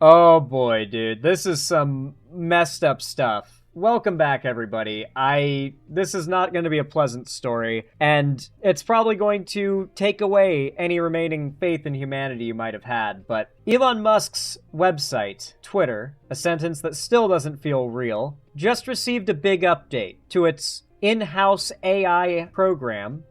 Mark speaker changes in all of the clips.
Speaker 1: Oh boy, dude. This is some messed up stuff. Welcome back, everybody. This is not going to be a pleasant story, and it's probably going to take away any remaining faith in humanity you might have had, but Elon Musk's website, Twitter, a sentence that still doesn't feel real, just received a big update to its in-house AI program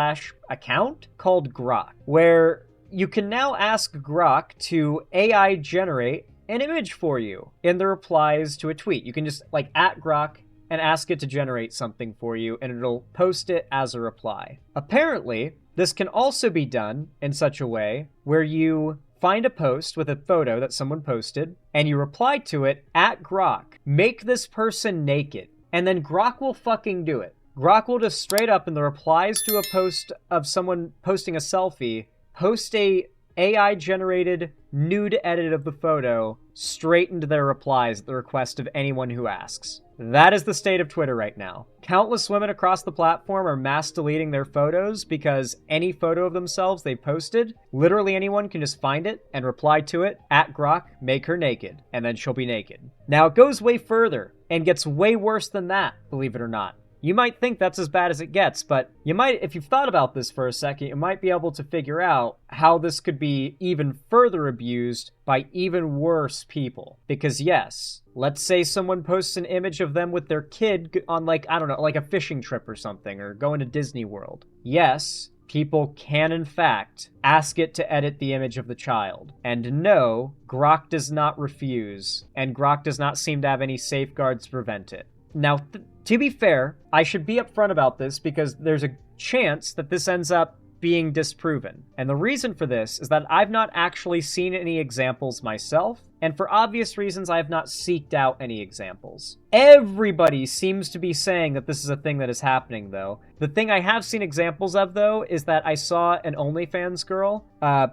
Speaker 1: / account called Grok, where you can now ask Grok to AI generate an image for you in the replies to a tweet. You can just at Grok and ask it to generate something for you, and it'll post it as a reply. Apparently, this can also be done in such a way where you find a post with a photo that someone posted, and you reply to it at Grok, make this person naked, and then Grok will fucking do it. Grok will just straight up in the replies to a post of someone posting a selfie, post a AI-generated nude edit of the photo straight into their replies at the request of anyone who asks. That is the state of Twitter right now. Countless women across the platform are mass deleting their photos because any photo of themselves they posted, literally anyone can just find it and reply to it at Grok, make her naked, and then she'll be naked. Now it goes way further and gets way worse than that, believe it or not. You might think that's as bad as it gets, but you might, if you've thought about this for a second, you might be able to figure out how this could be even further abused by even worse people. Because yes, let's say someone posts an image of them with their kid on a fishing trip or something, or going to Disney World. Yes, people can in fact ask it to edit the image of the child. And no, Grok does not refuse, and Grok does not seem to have any safeguards to prevent it. Now, to be fair, I should be upfront about this because there's a chance that this ends up being disproven. And the reason for this is that I've not actually seen any examples myself, and for obvious reasons, I have not seeked out any examples. Everybody seems to be saying that this is a thing that is happening, though. The thing I have seen examples of, though, is that I saw an OnlyFans girl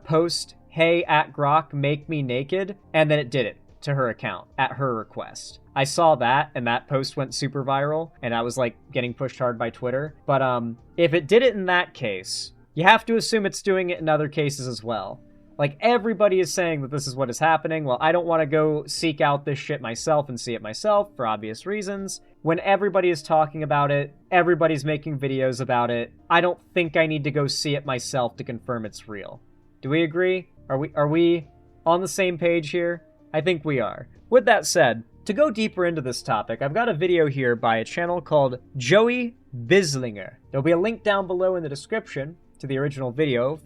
Speaker 1: post, "Hey, at Grok, make me naked," and then it did it to her account at her request. I saw that, and that post went super viral, and I was getting pushed hard by Twitter. But if it did it in that case, you have to assume it's doing it in other cases as well. Everybody is saying that this is what is happening. Well, I don't want to go seek out this shit myself and see it myself for obvious reasons. When everybody is talking about it, everybody's making videos about it, I don't think I need to go see it myself to confirm it's real. Do we agree? Are we on the same page here? I think we are. With that said, to go deeper into this topic, I've got a video here by a channel called Joey Bislinger. There'll be a link down below in the description to the original video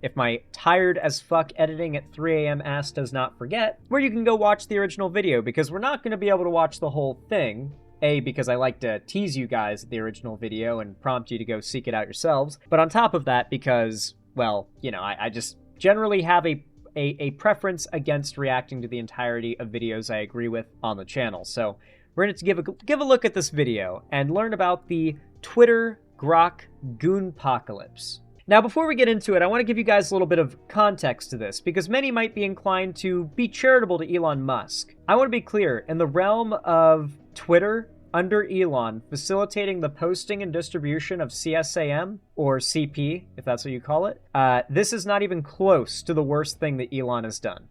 Speaker 1: if my tired as fuck editing at 3 a.m. ass does not forget, where you can go watch the original video, because we're not going to be able to watch the whole thing. A, because I like to tease you guys at the original video and prompt you to go seek it out yourselves. But on top of that, because, well, I just generally have a preference against reacting to the entirety of videos I agree with on the channel. So we're going to give a look at this video and learn about the Twitter Grok goonpocalypse. Now, before we get into it, I want to give you guys a little bit of context to this, because many might be inclined to be charitable to Elon Musk. I want to be clear, in the realm of Twitter, under Elon, facilitating the posting and distribution of CSAM, or CP, if that's what you call it, this is not even close to the worst thing that Elon has done.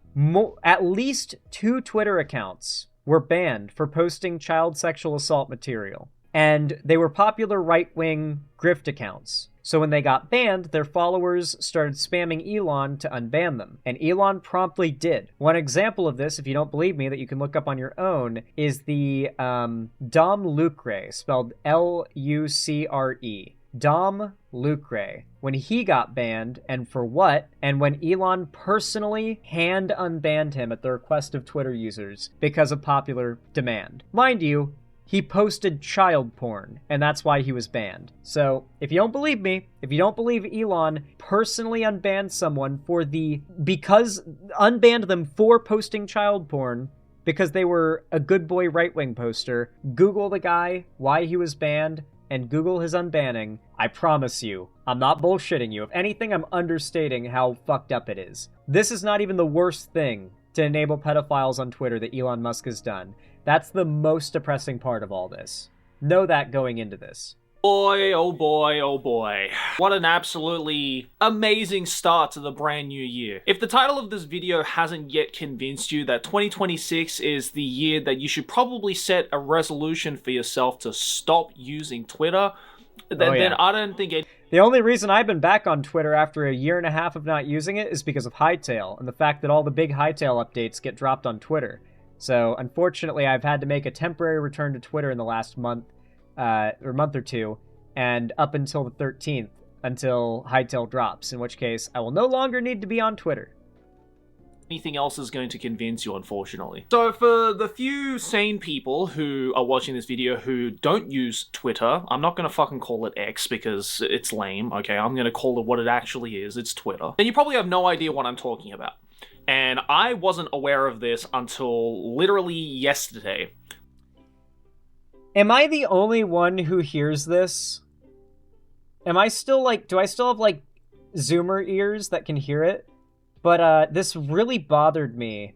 Speaker 1: At least 2 Twitter accounts were banned for posting child sexual assault material, and they were popular right-wing grift accounts. So when they got banned, their followers started spamming Elon to unban them, and Elon promptly did. One example of this, if you don't believe me, that you can look up on your own, is the Dom Lucre, spelled Lucre. Dom Lucre, when he got banned, and for what, and when Elon personally hand unbanned him at the request of Twitter users because of popular demand. Mind you, he posted child porn, and that's why he was banned. So, if you don't believe me, if you don't believe Elon personally unbanned someone unbanned them for posting child porn because they were a good boy right-wing poster, Google the guy, why he was banned, and Google his unbanning. I promise you, I'm not bullshitting you. If anything, I'm understating how fucked up it is. This is not even the worst thing to enable pedophiles on Twitter that Elon Musk has done. That's the most depressing part of all this. Know that going into this.
Speaker 2: Boy, oh boy, oh boy. What an absolutely amazing start to the brand new year. If the title of this video hasn't yet convinced you that 2026 is the year that you should probably set a resolution for yourself to stop using Twitter, then I don't think it...
Speaker 1: The only reason I've been back on Twitter after a year and a half of not using it is because of Hightail, and the fact that all the big Hightail updates get dropped on Twitter. So, unfortunately, I've had to make a temporary return to Twitter in the last month, or two, and up until the 13th, until Hightail drops, in which case I will no longer need to be on Twitter.
Speaker 2: Anything else is going to convince you, unfortunately. So for the few sane people who are watching this video who don't use Twitter, I'm not going to fucking call it X because it's lame, okay? I'm going to call it what it actually is. It's Twitter. And you probably have no idea what I'm talking about. And I wasn't aware of this until literally yesterday.
Speaker 1: Am I the only one who hears this? Am I still, like, do I still have, like, Zoomer ears that can hear it? But, this really bothered me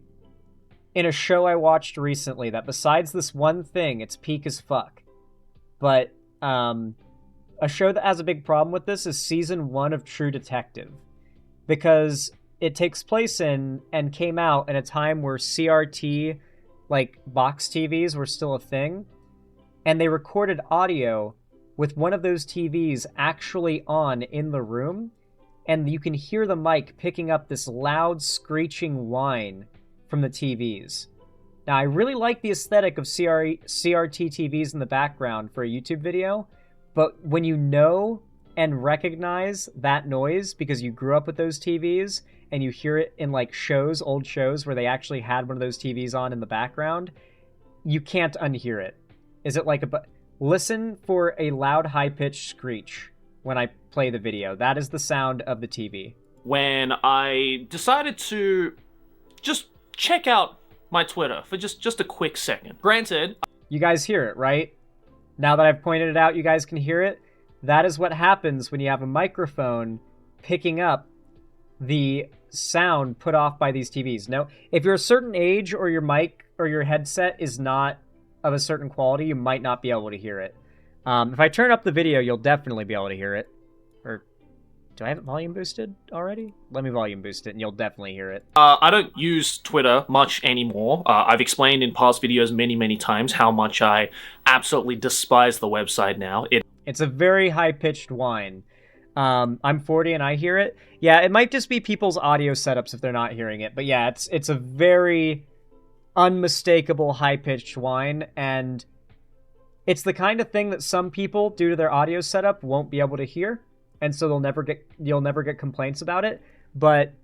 Speaker 1: in a show I watched recently that besides this one thing, it's peak as fuck. But, a show that has a big problem with this is Season 1 of True Detective. Because it takes place in, and came out in a time where CRT, like, box TVs were still a thing. And they recorded audio with one of those TVs actually on in the room, and you can hear the mic picking up this loud screeching whine from the TVs. Now, I really like the aesthetic of CRT TVs in the background for a YouTube video, but when you know and recognize that noise because you grew up with those TVs and you hear it in, like, shows, old shows where they actually had one of those TVs on in the background, you can't unhear it. Is it like a... Listen for a loud, high-pitched screech when I play the video. That is the sound of the TV.
Speaker 2: When I decided to just check out my Twitter for just a quick second. Granted...
Speaker 1: You guys hear it, right? Now that I've pointed it out, you guys can hear it. That is what happens when you have a microphone picking up the sound put off by these TVs. Now, if you're a certain age or your mic or your headset is not of a certain quality, you might not be able to hear it. If I turn up the video, you'll definitely be able to hear it. Or, do I have it volume boosted already? Let me volume boost it and you'll definitely hear it.
Speaker 2: I don't use Twitter much anymore. I've explained in past videos many times how much I absolutely despise the website now.
Speaker 1: It's a very high-pitched whine. I'm 40 and I hear it. Yeah, it might just be people's audio setups if they're not hearing it. But yeah, it's a very unmistakable high-pitched whine, and it's the kind of thing that some people, due to their audio setup, won't be able to hear, and so you'll never get complaints about it. But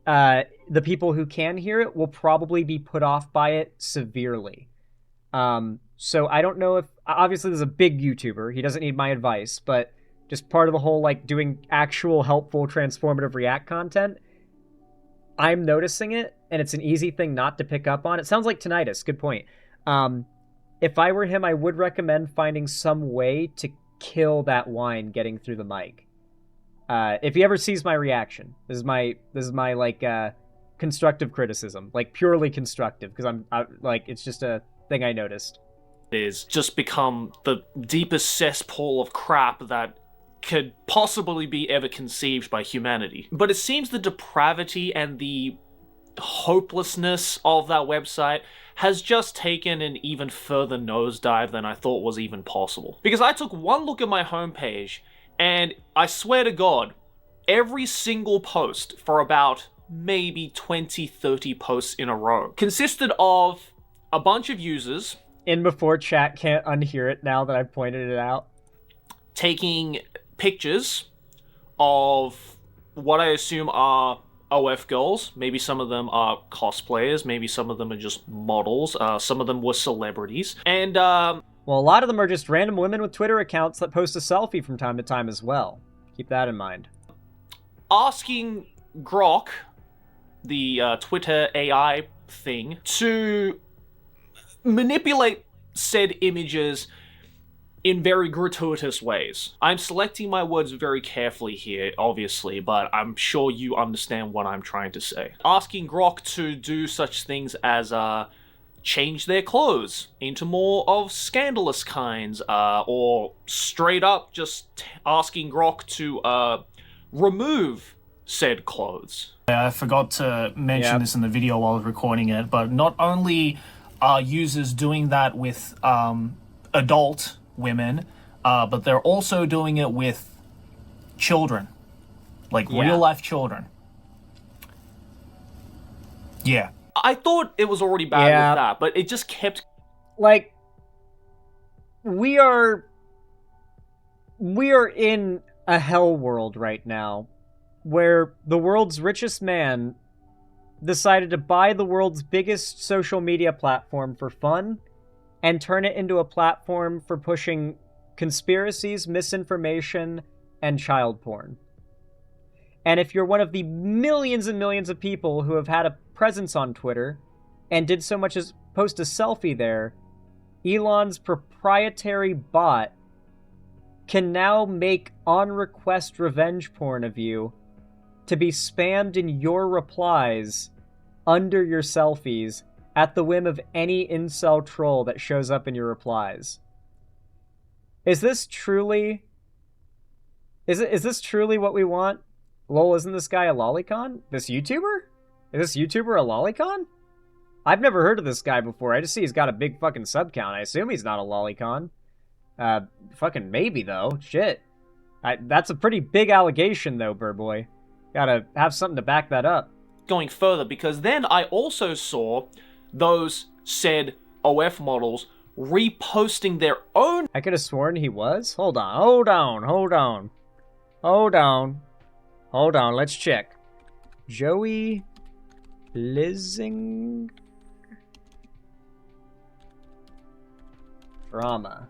Speaker 1: the people who can hear it will probably be put off by it severely. So I don't know if... Obviously, there's a big YouTuber. He doesn't need my advice, but just part of the whole, like, doing actual helpful transformative React content, I'm noticing it, and it's an easy thing not to pick up on. It sounds like tinnitus. Good point. If I were him, I would recommend finding some way to kill that whine getting through the mic. If he ever sees my reaction, this is my like constructive criticism, like purely constructive, because it's just a thing I noticed.
Speaker 2: Is just become the deepest cesspool of crap that could possibly be ever conceived by humanity. But it seems the depravity and the hopelessness of that website has just taken an even further nosedive than I thought was even possible. Because I took one look at my homepage, and I swear to God, every single post for about maybe 20-30 posts in a row consisted of a bunch of users...
Speaker 1: In before chat can't unhear it now that I've pointed it out.
Speaker 2: Taking pictures of what I assume are OF girls. Maybe some of them are cosplayers. Maybe some of them are just models. Some of them were celebrities. And,
Speaker 1: well, a lot of them are just random women with Twitter accounts that post a selfie from time to time as well. Keep that in mind.
Speaker 2: Asking Grok, the Twitter AI thing, to manipulate said images in very gratuitous ways. I'm selecting my words very carefully here, obviously, but I'm sure you understand what I'm trying to say. Asking Grok to do such things as change their clothes into more of scandalous kinds, or straight up just asking Grok to remove said clothes.
Speaker 3: I forgot to mention this in the video while I was recording it, but not only are users doing that with adult women, but they're also doing it with children, like real-life children. Yeah.
Speaker 2: I thought it was already bad with that, but it just kept...
Speaker 1: Like, we are in a hell world right now, where the world's richest man decided to buy the world's biggest social media platform for fun and turn it into a platform for pushing conspiracies, misinformation, and child porn. And if you're one of the millions and millions of people who have had a presence on Twitter and did so much as post a selfie there, Elon's proprietary bot can now make on-request revenge porn of you to be spammed in your replies under your selfies at the whim of any incel troll that shows up in your replies. Is this truly what we want? Lol, isn't this guy a lolicon? This YouTuber? Is this YouTuber a lolicon? I've never heard of this guy before. I just see he's got a big fucking sub count. I assume he's not a lolicon. Fucking maybe, though. Shit. That's a pretty big allegation, though, Burboy. Gotta have something to back that up.
Speaker 2: Going further, because then I also saw those said OF models reposting their own...
Speaker 1: I could have sworn he was? Hold on. Let's check. Joey Lizzing... Drama.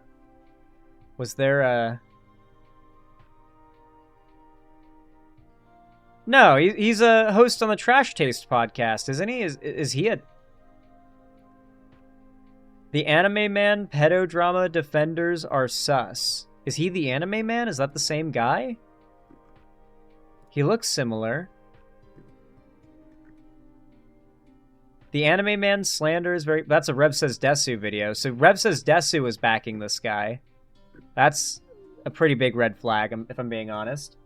Speaker 1: Was there a... No, he's a host on the Trash Taste podcast, isn't he? Is he a... The Anime Man pedo drama defenders are sus. Is he the Anime Man? Is that the same guy? He looks similar. The Anime Man slander is very... That's a Rev Says Desu video. So Rev Says Desu is backing this guy. That's a pretty big red flag, if I'm being honest.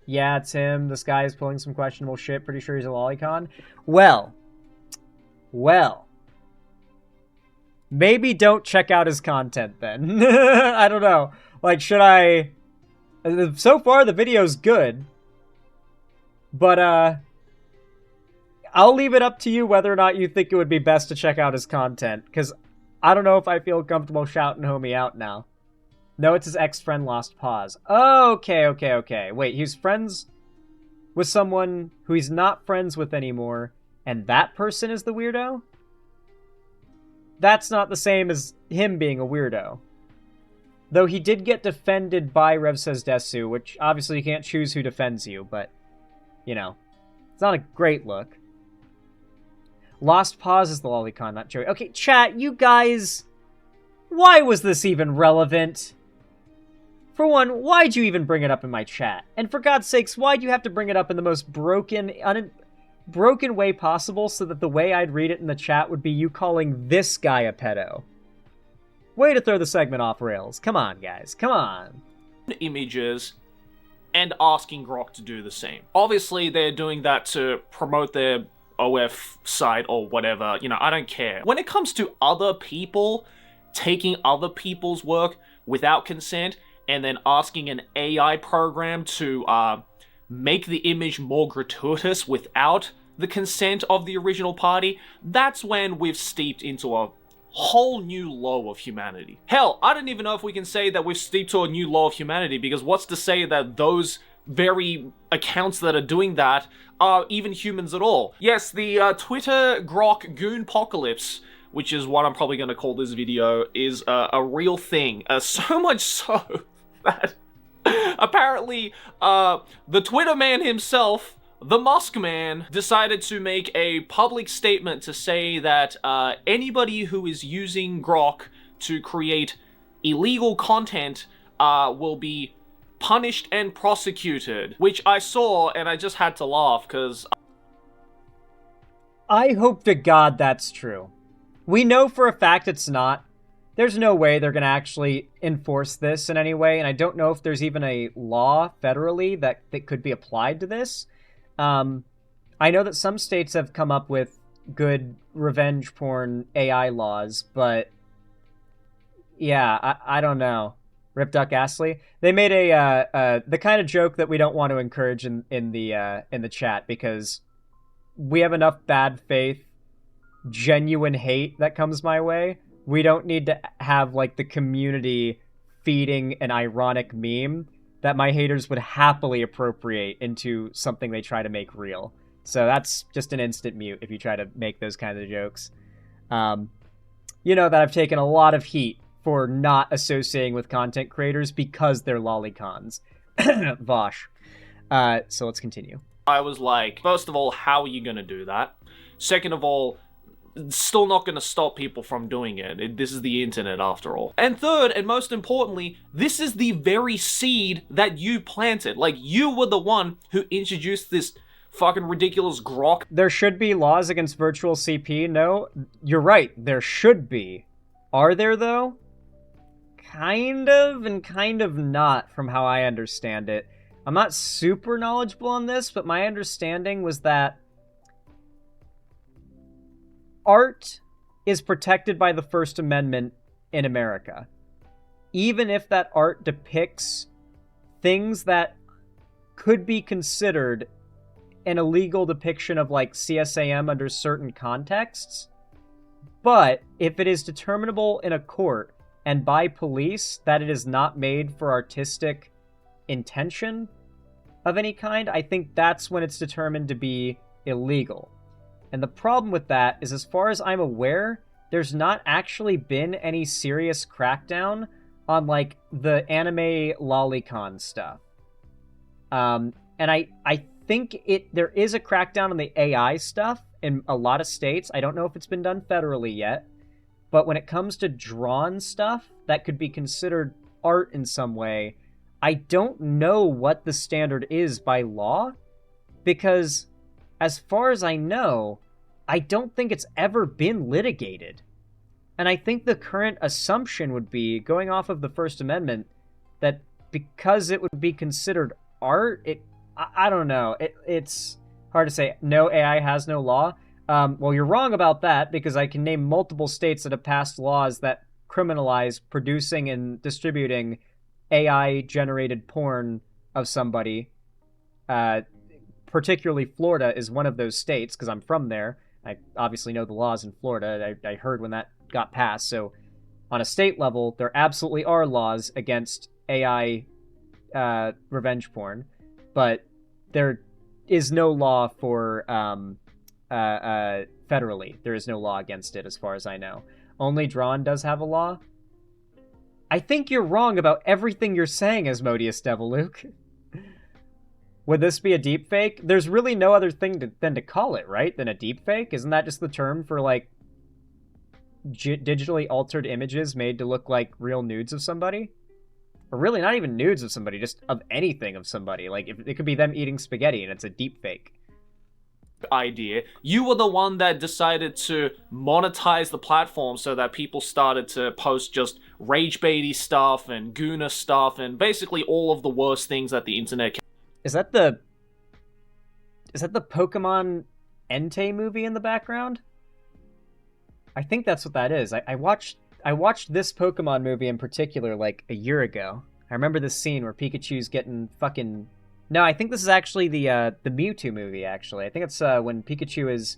Speaker 1: Yeah, it's him. This guy is pulling some questionable shit. Pretty sure he's a lolicon. Well. Maybe don't check out his content then. I don't know. Like, should I... So far, the video's good. But, I'll leave it up to you whether or not you think it would be best to check out his content. Because I don't know if I feel comfortable shouting homie out now. No, it's his ex-friend Lost Pause. Okay. Wait, he's friends with someone who he's not friends with anymore, and that person is the weirdo? That's not the same as him being a weirdo. Though he did get defended by Rev Says Desu, which obviously you can't choose who defends you, but, you know, it's not a great look. Lost Pause is the lolicon, not Joey. Okay, chat, you guys, why was this even relevant? For one, why'd you even bring it up in my chat? And for God's sakes, why'd you have to bring it up in the most broken way possible so that the way I'd read it in the chat would be you calling this guy a pedo? Way to throw the segment off rails. Come on, guys. Come on.
Speaker 2: Images and asking Grok to do the same. Obviously, they're doing that to promote their OF site or whatever. You know, I don't care. When it comes to other people taking other people's work without consent and then asking an AI program to make the image more gratuitous without the consent of the original party, that's when we've steeped into a whole new low of humanity. Hell, I don't even know if we can say that we've steeped to a new low of humanity, because what's to say that those very accounts that are doing that are even humans at all? Yes, the Twitter Grok goon apocalypse, which is what I'm probably going to call this video, is a real thing. So much so that apparently the Twitter man himself, the Musk man, decided to make a public statement to say that anybody who is using Grok to create illegal content will be punished and prosecuted, which I saw and I just had to laugh because
Speaker 1: I hope to God that's true. We know for a fact it's not. There's no way they're going to actually enforce this in any way, and I don't know if there's even a law federally that could be applied to this. I know that some states have come up with good revenge porn AI laws, but yeah, I don't know. Rip Duck Astley. They made the kind of joke that we don't want to encourage in the chat, because we have enough bad faith, genuine hate that comes my way. We don't need to have like the community feeding an ironic meme that my haters would happily appropriate into something they try to make real. So that's just an instant mute if you try to make those kinds of jokes. You know that I've taken a lot of heat for not associating with content creators because they're lolicons. Vosh. So let's continue.
Speaker 2: I was like, first of all, how are you going to do that? Second of all, still not going to stop people from doing it. This is the internet after all. And third, and most importantly, this is the very seed that you planted. Like, you were the one who introduced this fucking ridiculous Grok.
Speaker 1: There should be laws against virtual CP. No, you're right. There should be. Are there, though? Kind of and kind of not, from how I understand it. I'm not super knowledgeable on this, but my understanding was that art is protected by the First Amendment in America. Even if that art depicts things that could be considered an illegal depiction of like CSAM under certain contexts. But if it is determinable in a court and by police that it is not made for artistic intention of any kind, I think that's when it's determined to be illegal. And the problem with that is, as far as I'm aware, there's not actually been any serious crackdown on, like, the anime lolicon stuff. And I think there is a crackdown on the AI stuff in a lot of states. I don't know if it's been done federally yet. But when it comes to drawn stuff that could be considered art in some way, I don't know what the standard is by law, because as far as I know, I don't think it's ever been litigated. And I think the current assumption would be, going off of the First Amendment, that because it would be considered art, I don't know. It's hard to say. No, AI has no law. Well, you're wrong about that, because I can name multiple states that have passed laws that criminalize producing and distributing AI-generated porn of somebody. Particularly Florida is one of those states, because I'm from there. I obviously know the laws in Florida. I heard when that got passed. So on a state level, there absolutely are laws against AI revenge porn, but there is no law for federally. There is no law against it, as far as I know. Only Drawn does have a law. I think you're wrong about everything you're saying, Asmodeus Deviluke. Would this be a deepfake? There's really no other thing than to call it, right? Than a deepfake? Isn't that just the term for, like, digitally altered images made to look like real nudes of somebody? Or really not even nudes of somebody, just of anything of somebody. Like, it could be them eating spaghetti and it's a deepfake.
Speaker 2: Idea. You were the one that decided to monetize the platform so that people started to post just rage baity stuff and gooner stuff and basically all of the worst things that the internet can.
Speaker 1: Is that the Pokemon Entei movie in the background? I think that's what that is. I watched this Pokemon movie in particular like a year ago. I remember this scene where Pikachu's getting fucking... No, I think this is actually the Mewtwo movie, actually. I think it's when Pikachu is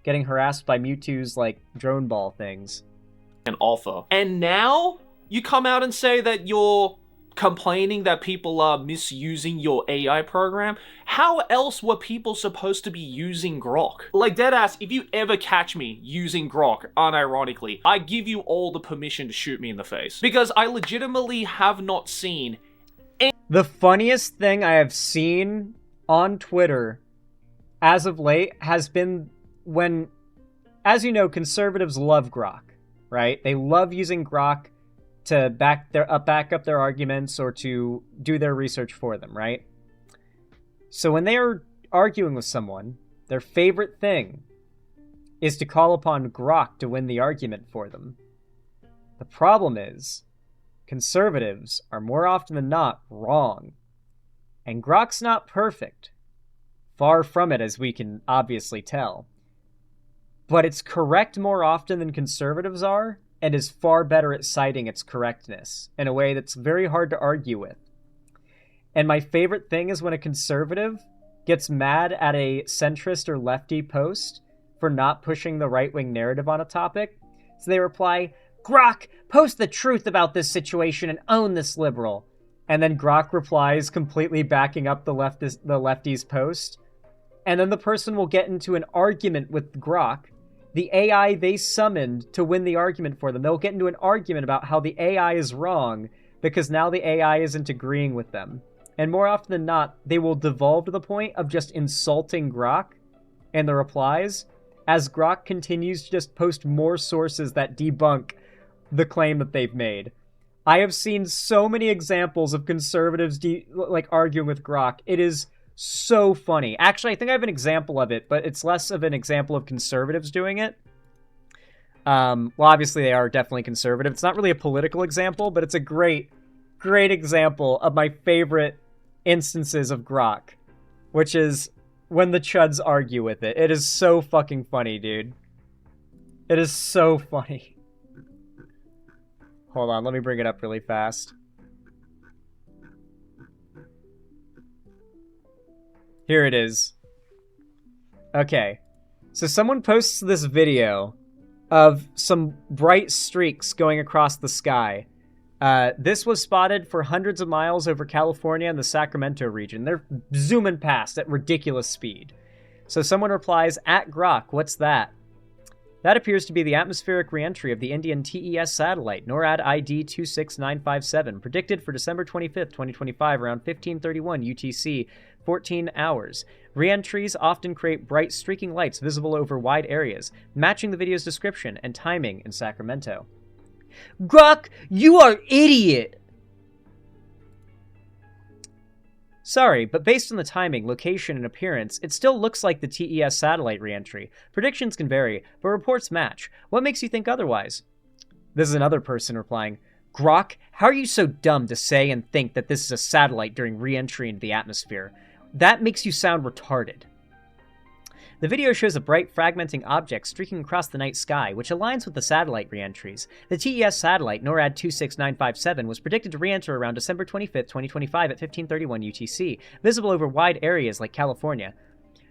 Speaker 1: getting harassed by Mewtwo's, like, drone ball things.
Speaker 2: An offer. And now you come out and say that you're complaining that people are misusing your AI program? How else were people supposed to be using Grok? Like, deadass, if you ever catch me using Grok, unironically, I give you all the permission to shoot me in the face. Because I legitimately have not seen
Speaker 1: the funniest thing I have seen on Twitter as of late has been when, as you know, conservatives love Grok, right? They love using Grok to back up their arguments or to do their research for them, right? So when they are arguing with someone, their favorite thing is to call upon Grok to win the argument for them. The problem is, conservatives are more often than not wrong. And Grok's not perfect. Far from it, as we can obviously tell. But it's correct more often than conservatives are, and is far better at citing its correctness in a way that's very hard to argue with. And my favorite thing is when a conservative gets mad at a centrist or lefty post for not pushing the right-wing narrative on a topic. So they reply, "Grok, post the truth about this situation and own this liberal." And then Grok replies completely backing up the lefty's post. And then the person will get into an argument with Grok, the AI they summoned to win the argument for them. They'll get into an argument about how the AI is wrong because now the AI isn't agreeing with them. And more often than not, they will devolve to the point of just insulting Grok in the replies as Grok continues to just post more sources that debunk the claim that they've made. I have seen so many examples of conservatives arguing with Grok. It is so funny. Actually, I think I have an example of it, but it's less of an example of conservatives doing it. Well, obviously they are definitely conservative. It's not really a political example, but it's a great example of my favorite instances of Grok, which is when the chuds argue with it. It is so fucking funny, dude. It is so funny. Hold on, let me bring it up really fast. Here it is. Okay. So someone posts this video of some bright streaks going across the sky. This was spotted for hundreds of miles over California and the Sacramento region. They're zooming past at ridiculous speed. So someone replies, "At Grok, what's that?" That appears to be the atmospheric reentry of the Indian TES satellite, NORAD ID 26957, predicted for December 25th, 2025, around 1531 UTC, 14 hours. Reentries often create bright streaking lights visible over wide areas, matching the video's description and timing in Sacramento. Grok, you are idiot! Sorry, but based on the timing, location, and appearance, it still looks like the TES satellite reentry. Predictions can vary, but reports match. What makes you think otherwise? This is another person replying, "Grok, how are you so dumb to say and think that this is a satellite during reentry into the atmosphere? That makes you sound retarded." The video shows a bright, fragmenting object streaking across the night sky, which aligns with the satellite reentries. The TES satellite, NORAD 26957, was predicted to reenter around December 25th, 2025 at 1531 UTC, visible over wide areas like California.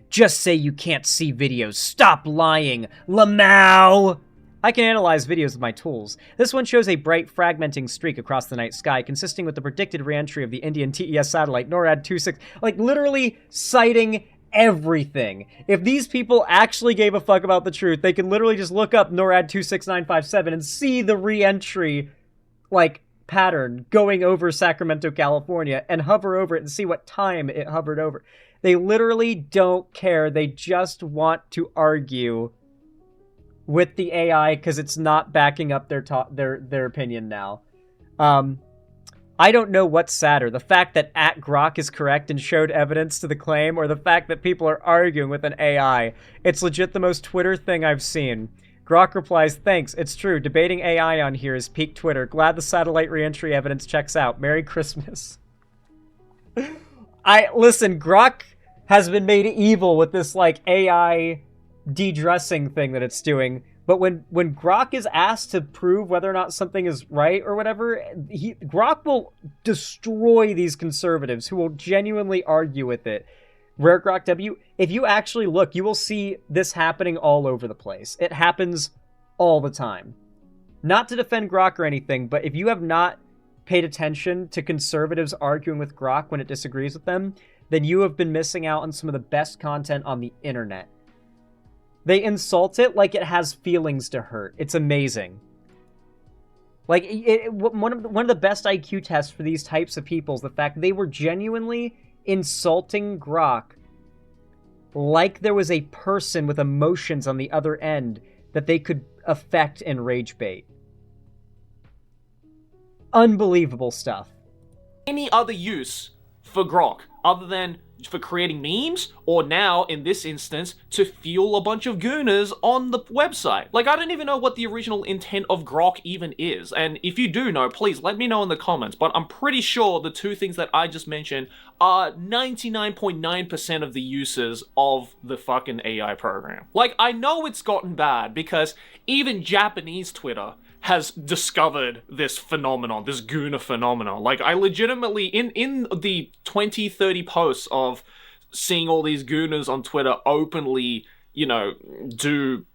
Speaker 1: Just say you can't see videos. Stop lying, Lamau! I can analyze videos with my tools. This one shows a bright, fragmenting streak across the night sky, consisting with the predicted reentry of the Indian TES satellite, NORAD 26, literally citing everything. If these people actually gave a fuck about the truth, they can literally just look up NORAD 26957 and see the re-entry, pattern going over Sacramento, California, and hover over it and see what time it hovered over. They literally don't care. They just want to argue with the AI because it's not backing up their opinion now. I don't know what's sadder, the fact that at Grok is correct and showed evidence to the claim, or the fact that people are arguing with an AI. It's legit the most Twitter thing I've seen. Grok replies, "Thanks, it's true. Debating AI on here is peak Twitter. Glad the satellite reentry evidence checks out. Merry Christmas." Listen, Grok has been made evil with this, AI de-dressing thing that it's doing. But when Grok is asked to prove whether or not something is right or whatever, Grok will destroy these conservatives who will genuinely argue with it. Rare Grok W, if you actually look, you will see this happening all over the place. It happens all the time. Not to defend Grok or anything, but if you have not paid attention to conservatives arguing with Grok when it disagrees with them, then you have been missing out on some of the best content on the internet. They insult it like it has feelings to hurt. It's amazing. One of the best IQ tests for these types of people is the fact they were genuinely insulting Grok like there was a person with emotions on the other end that they could affect and rage bait. Unbelievable stuff.
Speaker 2: Any other use for Grok other than for creating memes, or now, in this instance, to fuel a bunch of gooners on the website. Like, I don't even know what the original intent of Grok even is, and if you do know, please let me know in the comments, but I'm pretty sure the two things that I just mentioned are 99.9% of the uses of the fucking AI program. Like, I know it's gotten bad, because even Japanese Twitter has discovered this phenomenon, this gooner phenomenon. Like, I legitimately, in the 20, 30 posts of seeing all these gooners on Twitter openly, do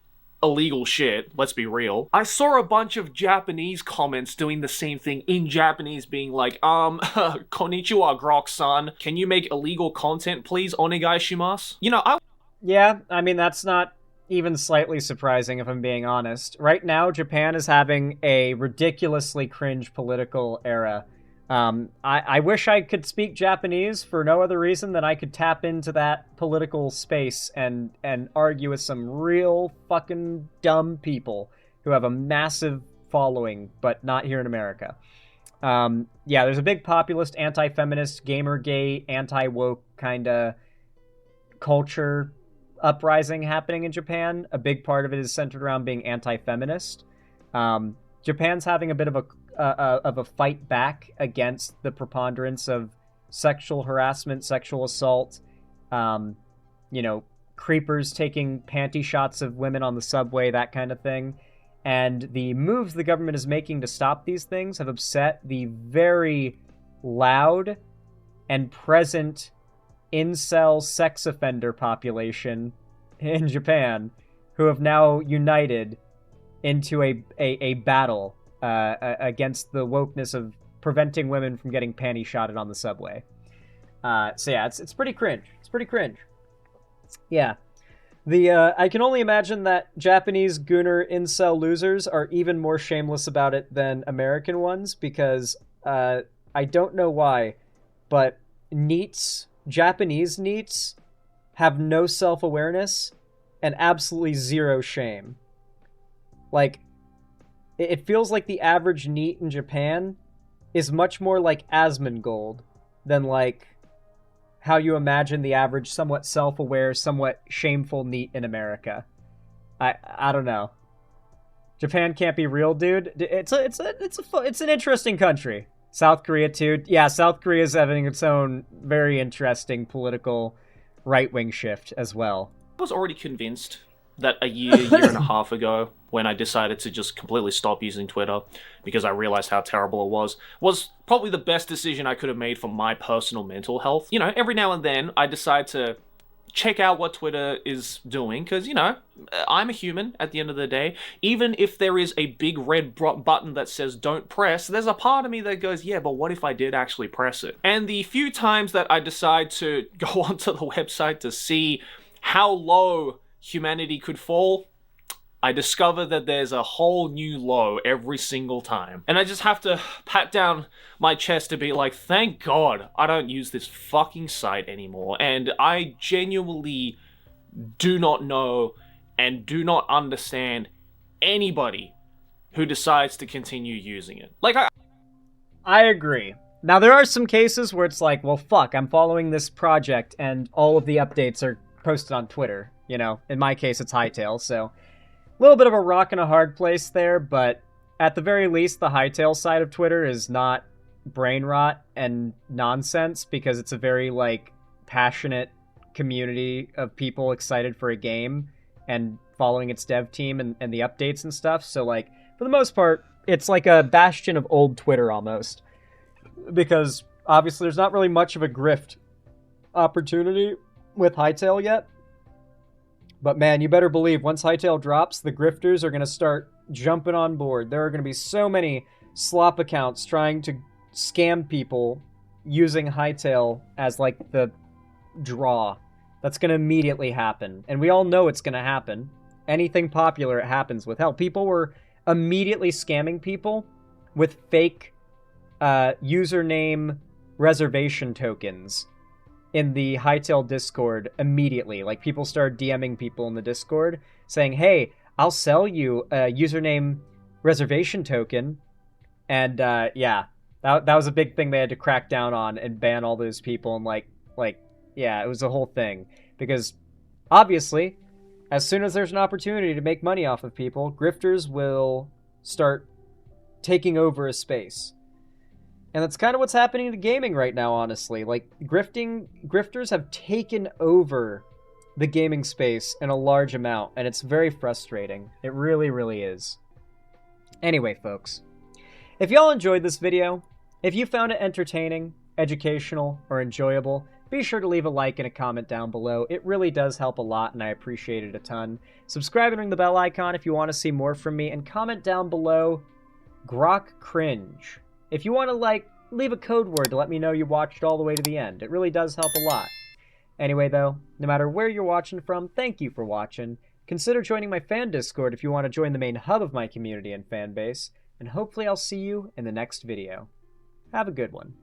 Speaker 2: illegal shit, let's be real, I saw a bunch of Japanese comments doing the same thing in Japanese, being like, konnichiwa, Grok-san, can you make illegal content, please? Onegai shimasu.
Speaker 1: Yeah, I mean, that's not even slightly surprising, if I'm being honest. Right now, Japan is having a ridiculously cringe political era. I wish I could speak Japanese for no other reason than I could tap into that political space and argue with some real fucking dumb people who have a massive following, but not here in America. Yeah, there's a big populist, anti-feminist, gamer-gay, anti-woke kind of culture uprising happening in Japan. A big part of it is centered around being anti-feminist. Japan's having a bit of a fight back against the preponderance of sexual harassment, sexual assault, creepers taking panty shots of women on the subway, that kind of thing. And the moves the government is making to stop these things have upset the very loud and present incel sex offender population in Japan, who have now united into a battle against the wokeness of preventing women from getting panty shotted on the subway. So yeah, it's pretty cringe. It's pretty cringe. Yeah. I can only imagine that Japanese gooner incel losers are even more shameless about it than American ones, because I don't know why, but Japanese NEETs have no self-awareness and absolutely zero shame. Like, it feels like the average NEET in Japan is much more like Asmongold than like how you imagine the average somewhat self-aware, somewhat shameful NEET in America. I don't know. Japan can't be real, dude. It's an interesting country. South Korea too. Yeah, South Korea is having its own very interesting political right-wing shift as well.
Speaker 2: I was already convinced that a year and a half ago, when I decided to just completely stop using Twitter because I realized how terrible it was probably the best decision I could have made for my personal mental health. Every now and then I decide to check out what Twitter is doing, because, I'm a human at the end of the day. Even if there is a big red button that says don't press, there's a part of me that goes, yeah, but what if I did actually press it? And the few times that I decide to go onto the website to see how low humanity could fall, I discover that there's a whole new low every single time. And I just have to pat down my chest to be like, thank God I don't use this fucking site anymore. And I genuinely do not know and do not understand anybody who decides to continue using it. Like,
Speaker 1: I agree. Now, there are some cases where it's like, well, fuck, I'm following this project and all of the updates are posted on Twitter. In my case, it's Hightail, so a little bit of a rock and a hard place there, but at the very least, the Hightail side of Twitter is not brain rot and nonsense, because it's a very, passionate community of people excited for a game and following its dev team and the updates and stuff. So, for the most part, it's like a bastion of old Twitter almost, because obviously there's not really much of a grift opportunity with Hightail yet. But man, you better believe once Hightail drops, the grifters are going to start jumping on board. There are going to be so many slop accounts trying to scam people using Hightail as the draw. That's going to immediately happen. And we all know it's going to happen. Anything popular, it happens with. Hell, people were immediately scamming people with fake username reservation tokens in the Hightail Discord immediately. People started DMing people in the Discord saying, hey, I'll sell you a username reservation token. And that was a big thing they had to crack down on and ban all those people in Yeah, it was a whole thing. Because, obviously, as soon as there's an opportunity to make money off of people, grifters will start taking over a space. And that's kind of what's happening to gaming right now, honestly. Like, grifters have taken over the gaming space in a large amount, and it's very frustrating. It really, really is. Anyway, folks, if y'all enjoyed this video, if you found it entertaining, educational, or enjoyable, be sure to leave a like and a comment down below. It really does help a lot, and I appreciate it a ton. Subscribe and ring the bell icon if you want to see more from me, and comment down below, Grok cringe. If you want to, leave a code word to let me know you watched all the way to the end. It really does help a lot. Anyway, though, no matter where you're watching from, thank you for watching. Consider joining my fan Discord if you want to join the main hub of my community and fan base, and hopefully I'll see you in the next video. Have a good one.